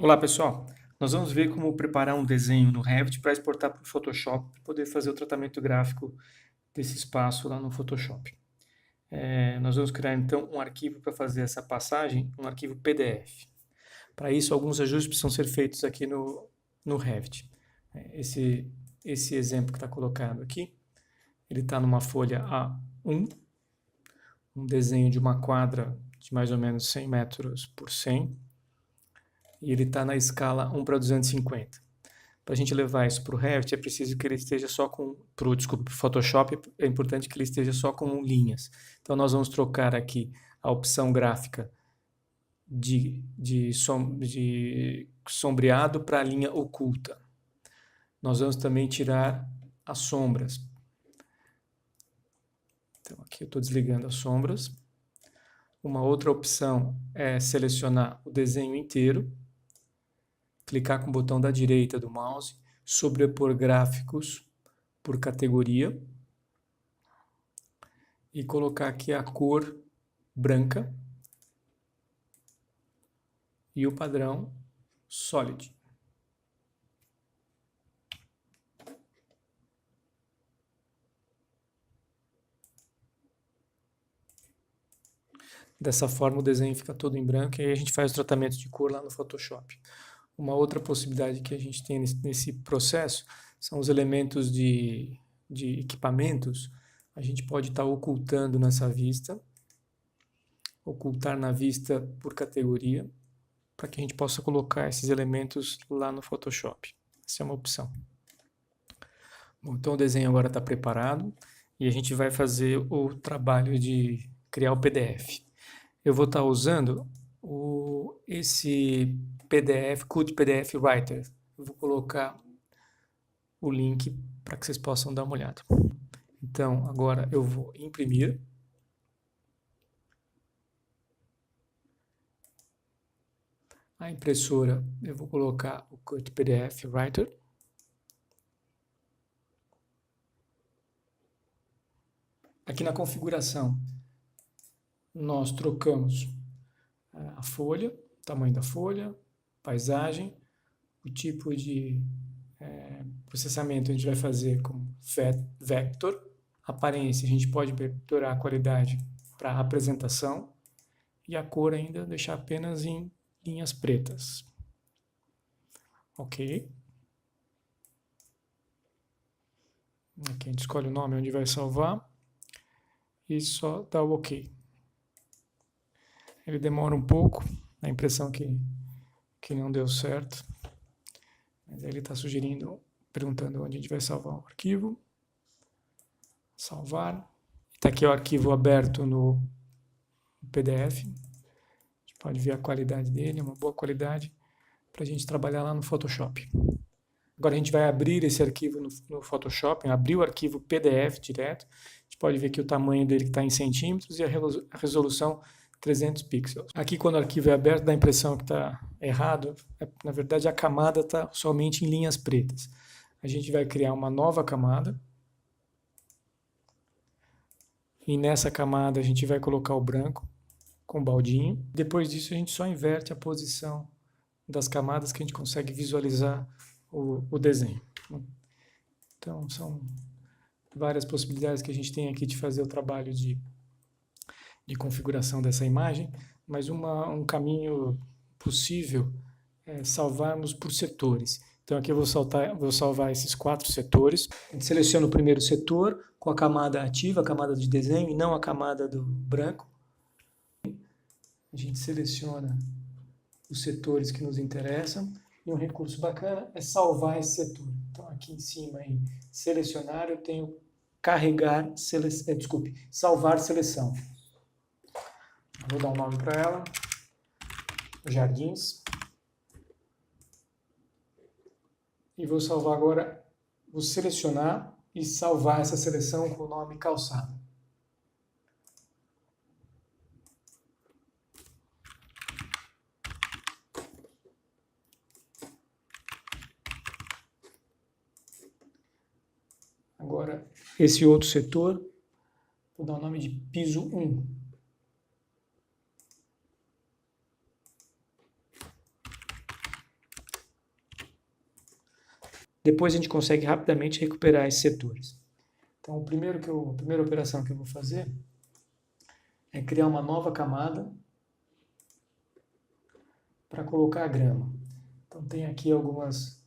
Olá pessoal, nós vamos ver como preparar um desenho no Revit para exportar para o Photoshop para poder fazer o tratamento gráfico desse espaço lá no Photoshop. Nós vamos criar então um arquivo para fazer essa passagem, um arquivo PDF. Para isso, alguns ajustes precisam ser feitos aqui no Revit. Esse exemplo que está colocado aqui, ele está numa folha A1, um desenho de uma quadra de mais ou menos 100 metros por 100, e ele está na escala 1:250. Para a gente levar isso para o Revit, é preciso que ele esteja só com... Para o Photoshop, é importante que ele esteja só com linhas. Então, nós vamos trocar aqui a opção gráfica de sombreado para a linha oculta. Nós vamos também tirar as sombras. Então, aqui eu estou desligando as sombras. Uma outra opção é selecionar o desenho inteiro, clicar com o botão da direita do mouse, sobrepor gráficos por categoria e colocar aqui a cor branca e o padrão Solid. Dessa forma o desenho fica todo em branco e aí a gente faz o tratamento de cor lá no Photoshop. Uma outra possibilidade que a gente tem nesse processo são os elementos de equipamentos. A gente pode estar ocultando nessa vista, ocultar na vista por categoria, para que a gente possa colocar esses elementos lá no Photoshop. Essa é uma opção. Bom, então o desenho agora está preparado e a gente vai fazer o trabalho de criar o PDF. Eu vou estar usando esse PDF, Qt PDF Writer. Eu vou colocar o link para que vocês possam dar uma olhada. Então, agora eu vou imprimir. A impressora, eu vou colocar o Qt PDF Writer. Aqui na configuração, nós trocamos a folha, o tamanho da folha, paisagem, o tipo de processamento a gente vai fazer com vector, aparência a gente pode vectorar a qualidade para apresentação e a cor ainda deixar apenas em linhas pretas. Ok. Aqui a gente escolhe o nome onde vai salvar e só dá o ok. Ele demora um pouco, dá a impressão que não deu certo, mas aí ele está sugerindo, perguntando onde a gente vai salvar o arquivo. Salvar. Está aqui o arquivo aberto no PDF. A gente pode ver a qualidade dele, é uma boa qualidade para a gente trabalhar lá no Photoshop. Agora a gente vai abrir esse arquivo no Photoshop, abrir o arquivo PDF direto. A gente pode ver que o tamanho dele está em centímetros e a resolução 300 pixels. Aqui, quando o arquivo é aberto, dá a impressão que está errado. Na verdade, a camada está somente em linhas pretas. A gente vai criar uma nova camada. E nessa camada a gente vai colocar o branco com o baldinho. Depois disso, a gente só inverte a posição das camadas que a gente consegue visualizar o desenho. Então, são várias possibilidades que a gente tem aqui de fazer o trabalho de configuração dessa imagem, mas um caminho possível é salvarmos por setores. Então aqui eu vou salvar esses 4 setores. A gente seleciona o primeiro setor com a camada ativa, a camada de desenho, e não a camada do branco. A gente seleciona os setores que nos interessam, e um recurso bacana é salvar esse setor. Então aqui em cima, em selecionar, eu tenho salvar seleção. Vou dar um nome para ela, Jardins. E vou salvar agora, vou selecionar e salvar essa seleção com o nome calçada. Agora, esse outro setor, vou dar o nome de piso 1. depois a gente consegue rapidamente recuperar esses setores. Então, a primeira operação que eu vou fazer é criar uma nova camada para colocar a grama. Então, tem aqui algumas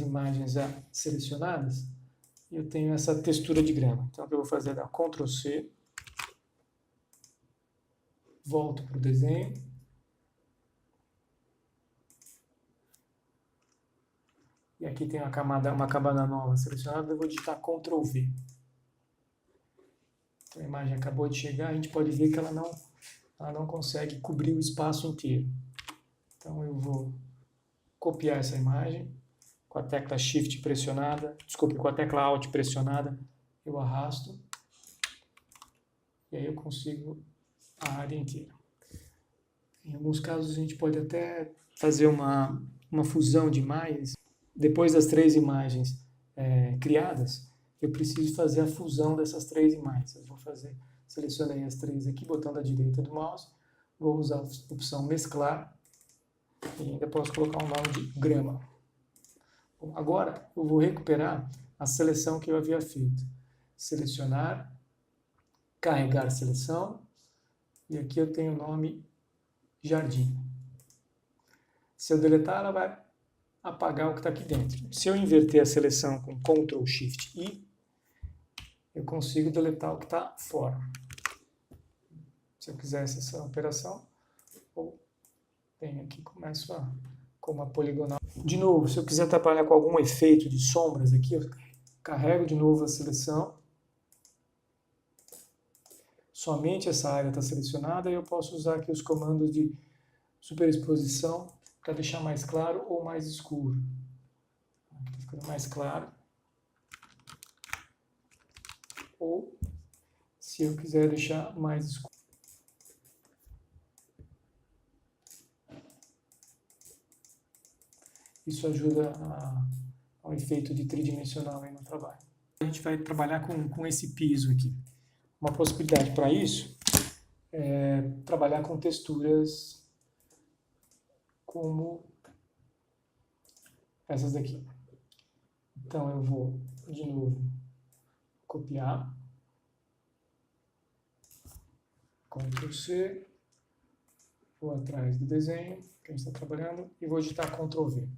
imagens já selecionadas e eu tenho essa textura de grama. Então, o que eu vou fazer é dar Ctrl C, volto para o desenho, e aqui tem uma camada nova selecionada, eu vou digitar Ctrl V. Então, a imagem acabou de chegar, a gente pode ver que ela não consegue cobrir o espaço inteiro. Então eu vou copiar essa imagem com a tecla Shift pressionada, com a tecla Alt pressionada, eu arrasto e aí eu consigo a área inteira. Em alguns casos a gente pode até fazer uma fusão de imagens. Depois das 3 imagens criadas, eu preciso fazer a fusão dessas 3 imagens. Eu vou fazer, selecionei as 3 aqui, botão da direita do mouse, vou usar a opção mesclar e ainda posso colocar um nome de grama. Bom, agora eu vou recuperar a seleção que eu havia feito. Selecionar, carregar seleção e aqui eu tenho o nome jardim. Se eu deletar, ela vai apagar o que está aqui dentro. Se eu inverter a seleção com Ctrl Shift I, eu consigo deletar o que está fora. Se eu quisesse essa operação, ou tenho aqui, começo com uma poligonal. De novo, se eu quiser trabalhar com algum efeito de sombras aqui, eu carrego de novo a seleção. Somente essa área está selecionada e eu posso usar aqui os comandos de superexposição para deixar mais claro ou mais escuro. Aqui está ficando mais claro. Ou, se eu quiser deixar mais escuro. Isso ajuda ao efeito de tridimensional aí no trabalho. A gente vai trabalhar com esse piso aqui. Uma possibilidade para isso é trabalhar com texturas como essas daqui. Então eu vou, de novo, copiar, Ctrl C, vou atrás do desenho que a gente está trabalhando e vou digitar Ctrl V.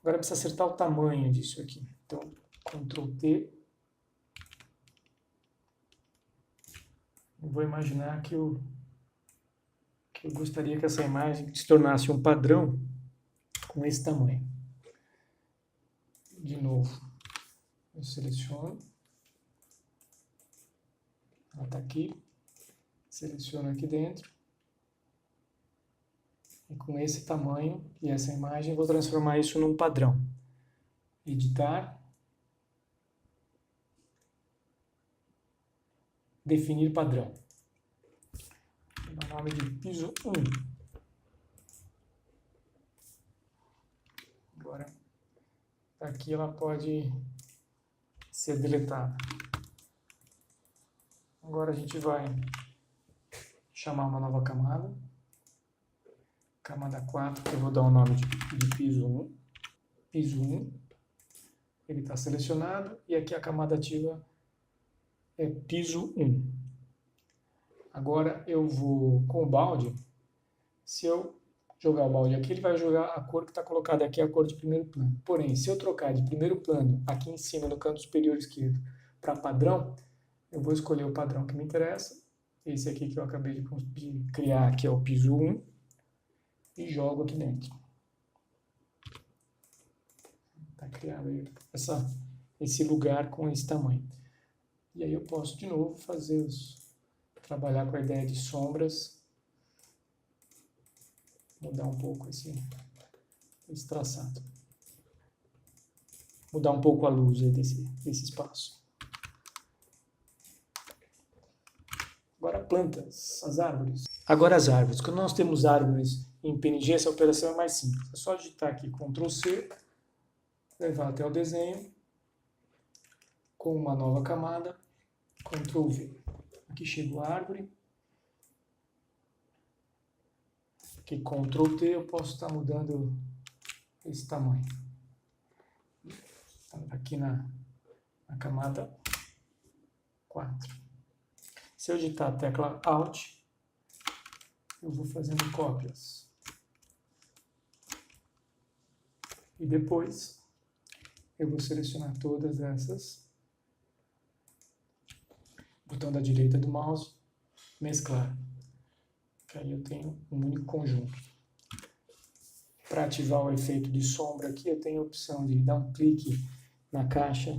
Agora precisa acertar o tamanho disso aqui. Então, Ctrl T. Eu vou imaginar que eu gostaria que essa imagem se tornasse um padrão com esse tamanho. De novo, eu seleciono. Ela está aqui. Seleciono aqui dentro. E com esse tamanho e essa imagem, eu vou transformar isso num padrão. Editar. Definir padrão. Vou dar o nome de piso 1. Agora, aqui ela pode ser deletada. Agora a gente vai chamar uma nova camada. Camada 4, que eu vou dar o nome de piso 1. Piso 1. Ele está selecionado e aqui a camada ativa é piso 1. Agora eu vou, com o balde, se eu jogar o balde aqui, ele vai jogar a cor que está colocada aqui, a cor de primeiro plano. Porém, se eu trocar de primeiro plano, aqui em cima, no canto superior esquerdo, para padrão, eu vou escolher o padrão que me interessa. Esse aqui que eu acabei de criar, que é o piso 1, e jogo aqui dentro. Está criado aí esse lugar com esse tamanho. E aí eu posso, de novo, trabalhar com a ideia de sombras, mudar um pouco esse traçado. Mudar um pouco a luz aí desse espaço. Agora plantas, as árvores. Agora as árvores. Quando nós temos árvores em PNG, essa operação é mais simples. É só digitar aqui Ctrl C, levar até o desenho, com uma nova camada, Ctrl V. Aqui chegou a árvore. Aqui Ctrl T, eu posso estar mudando esse tamanho. aqui na camada 4. Se eu digitar a tecla Alt, eu vou fazendo cópias. E depois eu vou selecionar todas essas. Botão da direita do mouse, mesclar. Que aí eu tenho um único conjunto. Para ativar o efeito de sombra aqui, eu tenho a opção de dar um clique na caixa,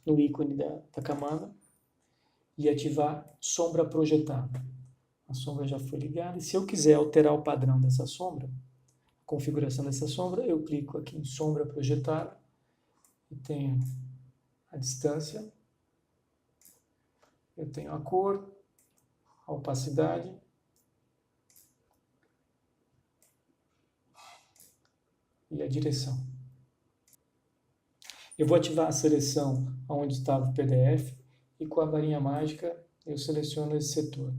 no ícone da camada, e ativar sombra projetada. A sombra já foi ligada, e se eu quiser alterar o padrão dessa sombra, a configuração dessa sombra, eu clico aqui em sombra projetada, e tenho a distância, eu tenho a cor, a opacidade, e a direção. Eu vou ativar a seleção onde estava o PDF e com a varinha mágica eu seleciono esse setor.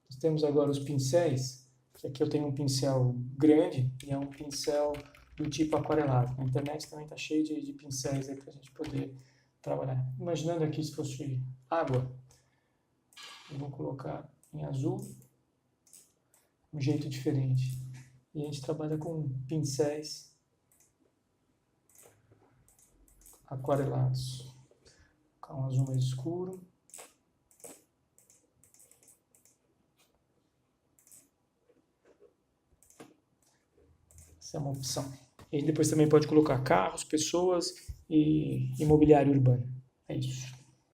Nós temos agora os pincéis, que aqui eu tenho um pincel grande e é um pincel do tipo aquarelado. Na internet também está cheio de pincéis para a gente poder trabalhar. Imaginando aqui se fosse água, eu vou colocar em azul, um jeito diferente. E a gente trabalha com pincéis aquarelados. Vou colocar um azul mais escuro. Essa é uma opção. E depois também pode colocar carros, pessoas e imobiliário urbano. É isso.